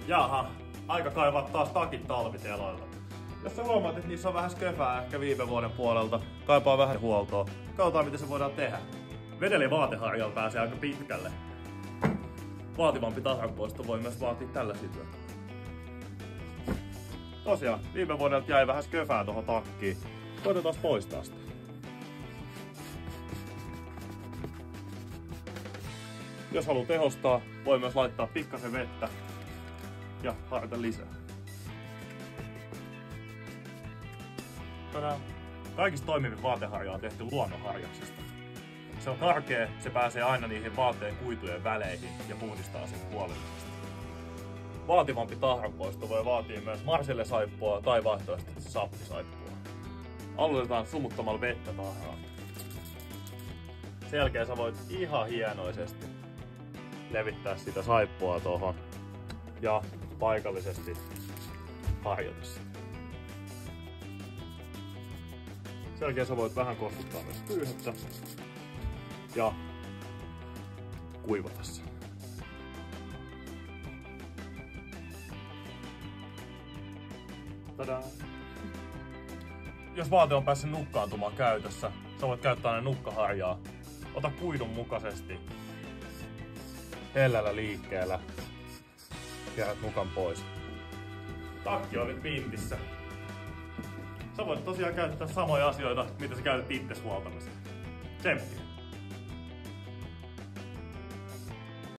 Jaha, aika kaivaa taas takit talviteloilla. Jos sä huomaat, että niissä on vähän sköpää ehkä viime vuoden puolelta, kaipaa vähän huoltoa, katsotaan miten se voidaan tehdä. Vedeli vaateharjalla pääsee aika pitkälle. Vaativampi tasanpoisto voi myös vaatia tällä situaatiolla. Tosiaan, viime vuodelta jäi vähän sköpää tohon takkiin. Koitetaan poistaa sitä. Jos haluaa tehostaa, voi myös laittaa pikkasen vettä ja harjata lisää. Tadaan! Kaikista toimivin vaateharja on tehty luonnonharjaksesta. Se on karkea, se pääsee aina niihin vaatteen kuitujen väleihin ja puhdistaa sen huolellisesti. Vaativampi tahranpoisto voi vaatia myös marsillesaippua tai vaihtoehtoisesti sappisaippua. Aloitetaan sumuttamalla vettä tahraan. Sen jälkeen sä voit ihan hienoisesti levittää sitä saippua tuohon ja paikallisesti harjata sitä. Sen jälkeen sä voit vähän kostuttaa myös pyyhettä ja kuivata sen. Tadaa! Jos vaate on päässyt nukkaantumaan käytössä, sä voit käyttää ne nukkaharjaa. Ota kuidun mukaisesti hellällä liikkeellä. Kierrät nukan pois. Takki oli pintissä. Sä voit tosiaan käyttää samoja asioita, mitä sä käytät itses huoltamiseen. Tsemppiä!